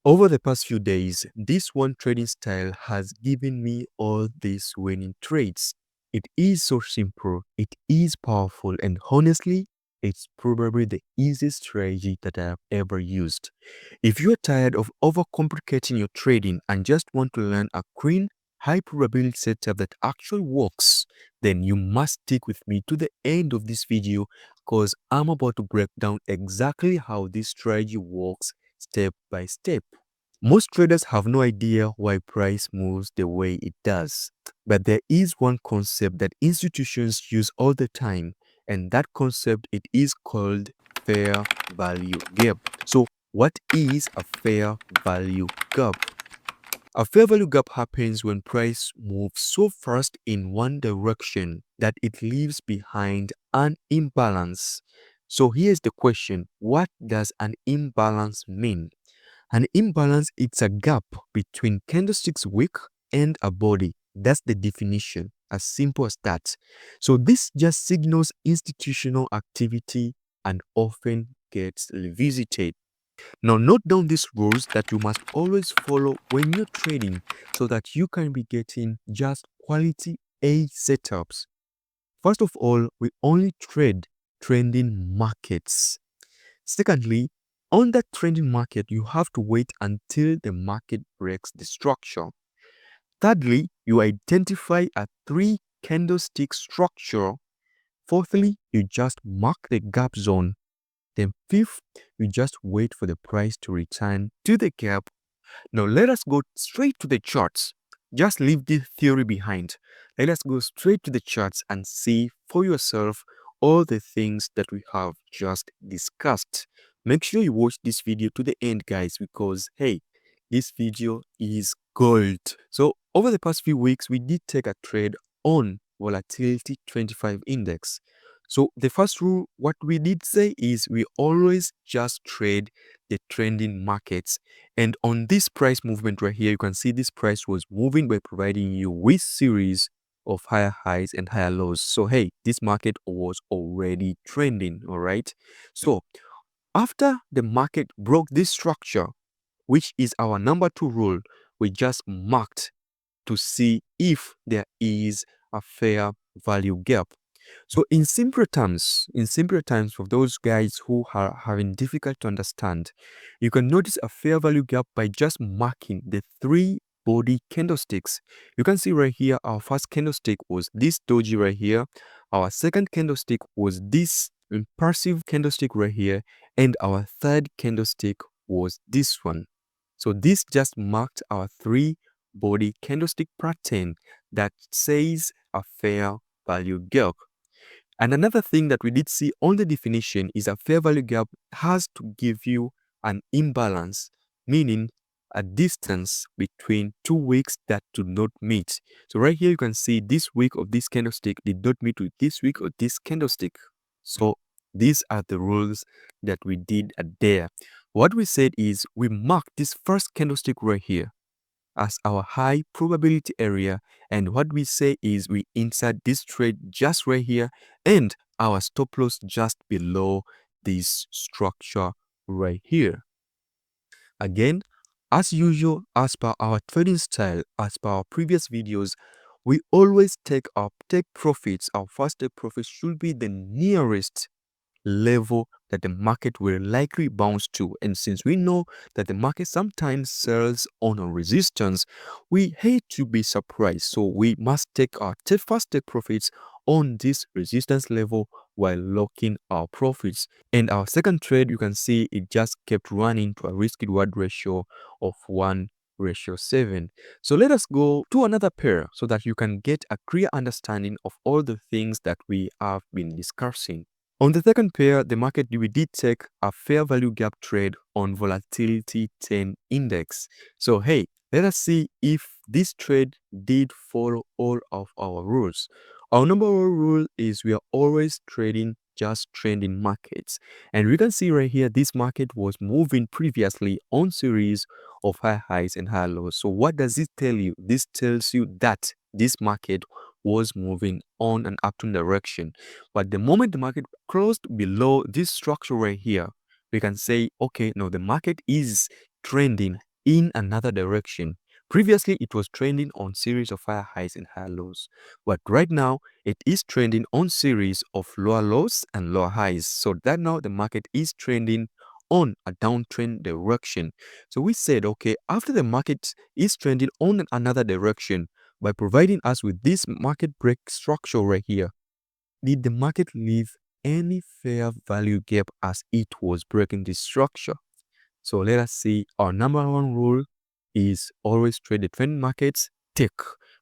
Over the past few days, this one trading style has given me all these winning trades. It is so simple, it is powerful, and honestly, it's probably the easiest strategy that I have ever used. If you're tired of overcomplicating your trading and just want to learn a clean, high probability setup that actually works, then you must stick with me to the end of this video because I'm about to break down exactly how this strategy works step by step. Most traders have no idea why price moves the way it does. But there is one concept that institutions use all the time, and that concept it is called fair value gap. So what is a fair value gap? A fair value gap happens when price moves so fast in one direction that it leaves behind an imbalance. So here's the question, what does an imbalance mean? An imbalance is a gap between candlestick's wick and a body. That's the definition, as simple as that. So this just signals institutional activity and often gets revisited. Now note down these rules that you must always follow when you're trading so that you can be getting just quality A setups. First of all, we only trade trending markets. Secondly, on that trending market, you have to wait until the market breaks the structure. Thirdly, you identify a 3 candlestick structure. Fourthly, you just mark the gap zone. Then fifth, you just wait for the price to return to the gap. Now let us go straight to the charts. Just leave this theory behind. Let us go straight to the charts and see for yourself all the things that we have just discussed. Make sure you watch this video to the end, guys, because hey, this video is gold. So over the past few weeks, we did take a trade on volatility 25 index. So the first rule, what we did say is we always just trade the trending markets. And on this price movement right here, you can see this price was moving by providing you with series of higher highs and higher lows. So hey, this market was already trending, all right? So after the market broke this structure, which is our number 2 rule, we just marked to see if there is a fair value gap. So in simpler terms for those guys who are having difficult to understand, you can notice a fair value gap by just marking the 3 body candlesticks. You can see right here, our first candlestick was this doji right here. Our second candlestick was this impulsive candlestick right here. And our third candlestick was this one. So this just marked our 3 body candlestick pattern that says a fair value gap. And another thing that we did see on the definition is a fair value gap has to give you an imbalance, meaning a distance between 2 wicks that do not meet. So right here you can see this wick of this candlestick did not meet with this wick of this candlestick. So these are the rules that we did there. What we said is we marked this first candlestick right here as our high probability area, and what we say is we insert this trade just right here and our stop loss just below this structure right here. Again, as usual, as per our trading style, as per our previous videos, we always take profits. Our first take profits should be the nearest level that the market will likely bounce to. And since we know that the market sometimes sells on a resistance, we hate to be surprised. So we must take our first take profits on this resistance level while locking our profits. And our second trade, you can see it just kept running to a risk reward ratio of 1:7. So let us go to another pair so that you can get a clear understanding of all the things that we have been discussing. On the second pair, the market we did take a fair value gap trade on volatility 10 index. So hey, let us see if this trade did follow all of our rules. Our number 1 rule is we are always trading just trending markets. And we can see right here, this market was moving previously on series of high highs and high lows. So what does this tell you? This tells you that this market was moving on an upturn direction. But the moment the market closed below this structure right here, we can say, okay, no, the market is trending in another direction. Previously, it was trending on series of higher highs and higher lows, but right now it is trending on series of lower lows and lower highs. So that now the market is trending on a downtrend direction. So we said, okay, after the market is trending on another direction, by providing us with this market break structure right here, did the market leave any fair value gap as it was breaking this structure? So let us see. Our number one rule is always trade the trend markets, tick.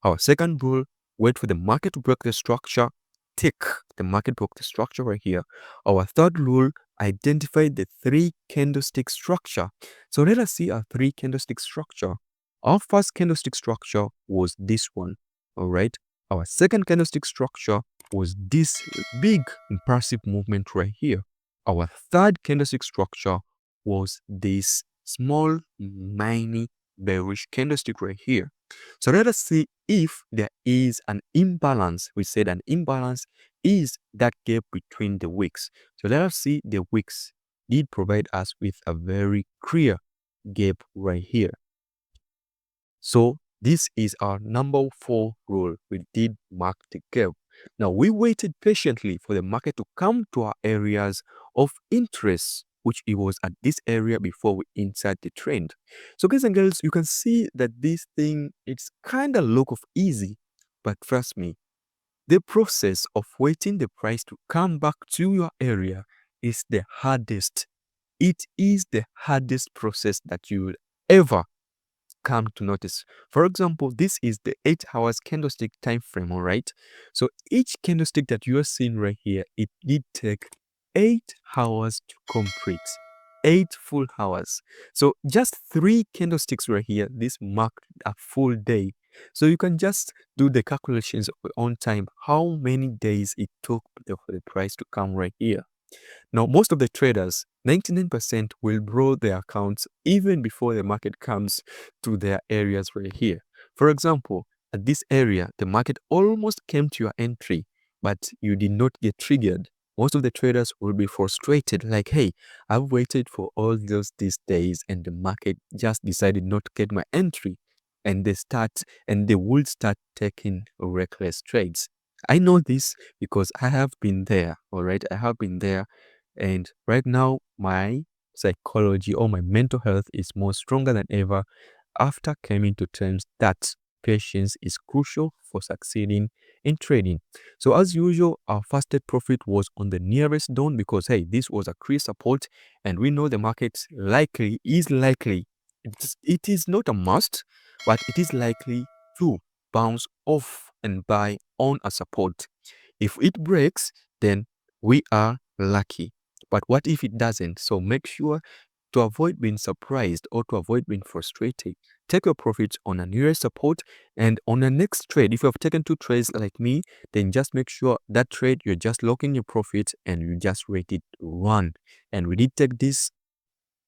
Our second rule, wait for the market to break the structure, tick. The market broke the structure right here. Our third rule, identify the three candlestick structure. So let us see our three candlestick structure. Our first candlestick structure was this one, all right? Our second candlestick structure was this big impulsive movement right here. Our third candlestick structure was this small mini bearish candlestick right here. So let us see if there is an imbalance. We said an imbalance is that gap between the wicks. So let us see the wicks did provide us with a very clear gap right here. So this is our number 4 rule. We did mark the gap. Now we waited patiently for the market to come to our areas of interest, which it was at this area before we insert the trend. So guys and girls, you can see that this thing, it's kind of look of easy, but trust me, the process of waiting the price to come back to your area is the hardest. It is the hardest process that you will ever come to notice. For example, this is the 8 hours candlestick time frame, all right? So each candlestick that you are seeing right here, it did take 8 hours to complete. 8 full hours. So just 3 candlesticks right here, this marked a full day. So you can just do the calculations on time, how many days it took for the price to come right here. Now, most of the traders, 99% will draw their accounts even before the market comes to their areas right here. For example, at this area, the market almost came to your entry, but you did not get triggered. Most of the traders will be frustrated, like, hey, I've waited for all these days and the market just decided not to get my entry. And they will start taking reckless trades. I know this because I have been there, all right? I have been there. And right now, my psychology or my mental health is more stronger than ever after coming to terms that patience is crucial for succeeding in trading. So as usual, our fasted profit was on the nearest down because, hey, this was a clear support and we know the market is likely. It is not a must, but it is likely to bounce off and buy on a support. If it breaks, then we are lucky. But what if it doesn't? So make sure to avoid being surprised or to avoid being frustrated, take your profits on a nearest support, and on the next trade, if you have taken 2 trades like me, then just make sure that trade you're just locking your profits and you just rate it run. And we did take this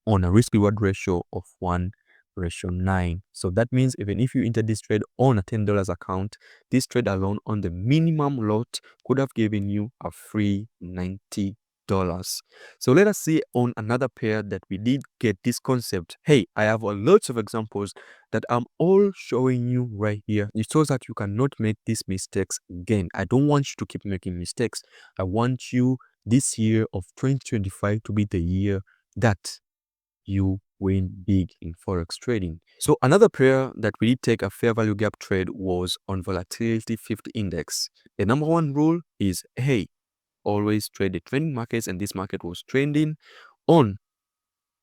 on a risk reward ratio of 1:9. So that means even if you enter this trade on a $10 account, this trade alone on the minimum lot could have given you a free $90. So let us see on another pair that we did get this concept. Hey, I have lots of examples that I'm all showing you right here. It shows that you cannot make these mistakes again. I don't want you to keep making mistakes. I want you this year of 2025 to be the year that you win big in Forex trading. So another pair that we did take a fair value gap trade was on volatility 50 index. The number 1 rule is, hey, always trade the trending markets, and this market was trending on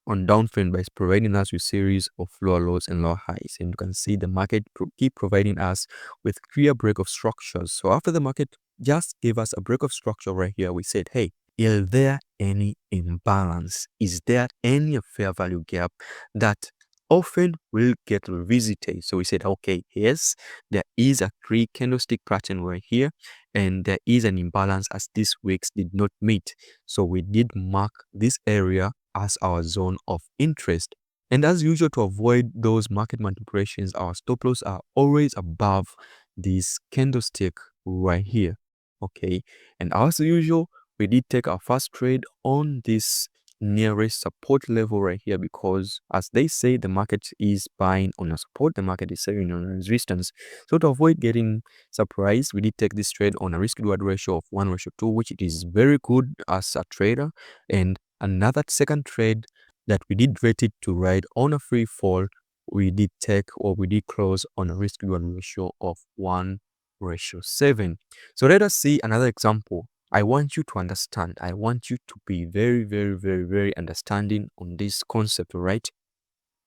downtrend by providing us with series of lower lows and lower highs. And you can see the market keep providing us with clear break of structures. So after the market just gave us a break of structure right here, we said, hey, is there any imbalance? Is there any fair value gap that often will get revisited? So we said, okay, yes, there is a 3 candlestick pattern right here, and there is an imbalance as these wicks did not meet. So we did mark this area as our zone of interest. And as usual, to avoid those market manipulations, our stop loss are always above this candlestick right here. Okay, and as usual, we did take our first trade on this nearest support level right here, because as they say, the market is buying on a support, the market is selling on a resistance. So to avoid getting surprised, we did take this trade on a risk reward ratio of 1:2, which it is very good as a trader. And another second trade that we did rate it to ride on a free fall, we did take, or we did close on a risk reward ratio of 1:7. So let us see another example. I want you to understand. I want you to be very, very, very, very understanding on this concept, right?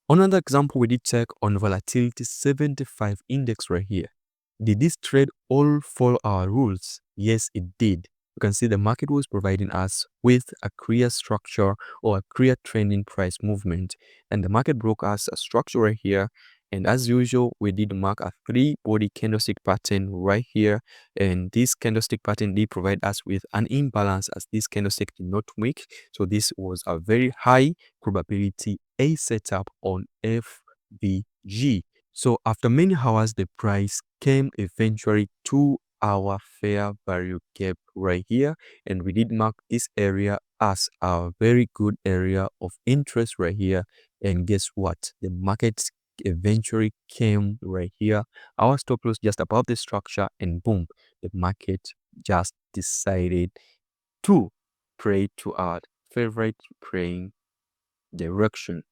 Another example we did check on volatility 75 index right here. Did this trade all follow our rules? Yes, it did. You can see the market was providing us with a clear structure or a clear trending price movement, and the market broke us a structure right here. And as usual, we did mark a 3-body candlestick pattern right here, and this candlestick pattern did provide us with an imbalance as this candlestick did not wick. So this was a very high probability A setup on FVG. So after many hours, the price came eventually to our fair value gap right here, and we did mark this area as a very good area of interest right here. And guess what? The market eventually came right here, our stop loss just above the structure, and boom, the market just decided to pray to our favorite praying direction.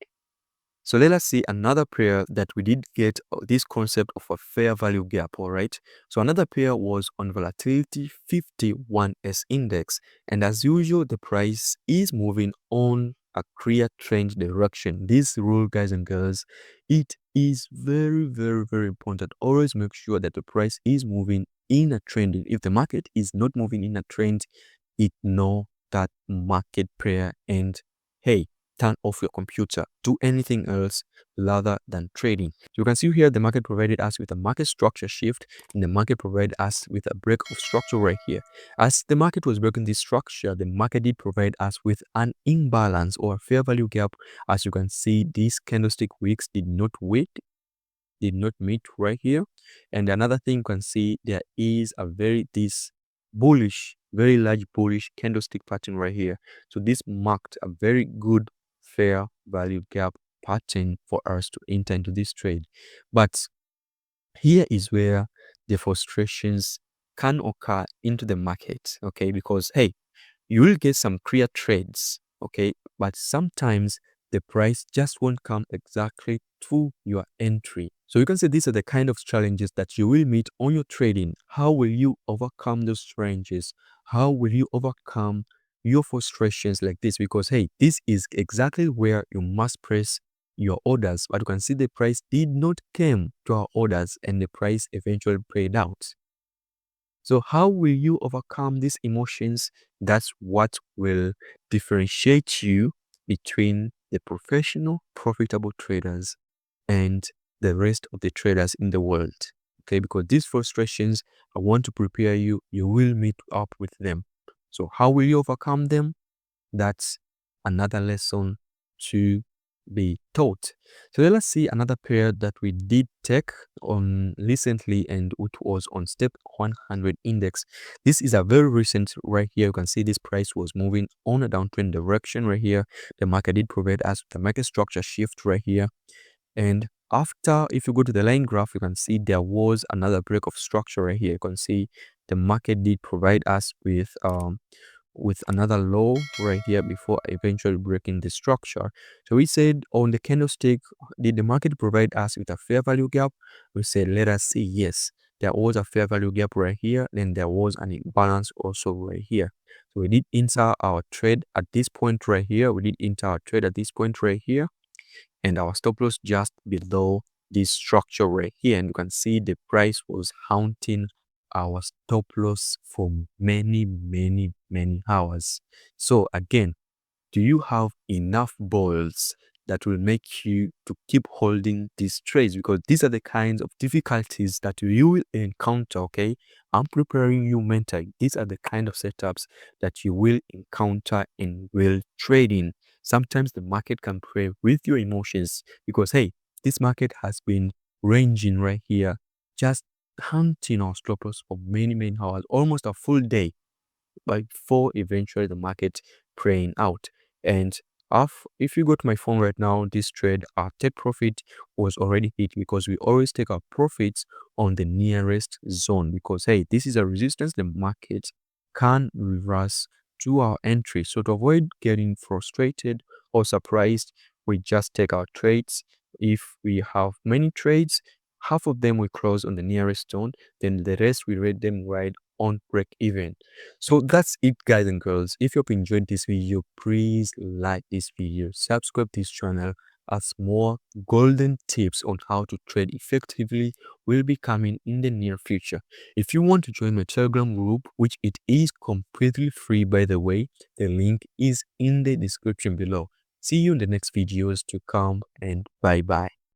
So let us see another pair that we did get this concept of a fair value gap, all right? So another pair was on volatility 51S index. And as usual, the price is moving on a clear trend direction. This rule, guys and girls, it is very, very, very important. Always make sure that the price is moving in a trend. If the market is not moving in a trend, ignore that market pair and hey, turn off your computer, do anything else rather than trading. So you can see here the market provided us with a market structure shift, and the market provided us with a break of structure right here. As the market was breaking this structure, the market did provide us with an imbalance or a fair value gap. As you can see, these candlestick wicks did not meet right here. And another thing you can see, there is a very very large bullish candlestick pattern right here. So this marked a very good fair value gap pattern for us to enter into this trade. But here is where the frustrations can occur into the market, okay? Because hey, you will get some clear trades, okay? But sometimes the price just won't come exactly to your entry. So you can say these are the kind of challenges that you will meet on your trading. How will you overcome those challenges? How will you overcome your frustrations like this? Because hey, this is exactly where you must press your orders. But you can see the price did not come to our orders, and the price eventually played out. So how will you overcome these emotions? That's what will differentiate you between the professional, profitable traders and the rest of the traders in the world. Okay, because these frustrations, I want to prepare you, you will meet up with them. So how will you overcome them? That's another lesson to be taught. So let's see another pair that we did take on recently, and it was on step 100 index. This is a very recent right here. You can see this price was moving on a downtrend direction right here. The market did provide us with a market structure shift right here. And after, if you go to the line graph, you can see there was another break of structure right here. You can see the market did provide us with another low right here before eventually breaking the structure. So we said on the candlestick, did the market provide us with a fair value gap? We said, let us see, yes, there was a fair value gap right here. Then there was an imbalance also right here. So we did enter our trade at this point right here. We did enter our trade at this point right here, and our stop loss just below this structure right here. And you can see the price was haunting our stop loss for many hours. So again, do you have enough balls that will make you to keep holding these trades? Because these are the kinds of difficulties that you will encounter. Okay, I'm preparing you mentally. These are the kind of setups that you will encounter in real trading. Sometimes the market can play with your emotions, because hey, this market has been ranging right here, just hunting our stop loss for many hours, almost a full day, before eventually the market praying out. And If you go to my phone right now, this trade, our take profit was already hit because we always take our profits on the nearest zone because, hey, this is a resistance the market can reverse to our entry. So to avoid getting frustrated or surprised, we just take our trades. If we have many trades, half of them we close on the nearest zone, then the rest we rate them right on break even. So that's it, guys and girls. If you've enjoyed this video, please like this video, subscribe this channel, as more golden tips on how to trade effectively will be coming in the near future. If you want to join my Telegram group, which it is completely free by the way, the link is in the description below. See you in the next videos to come, and bye bye.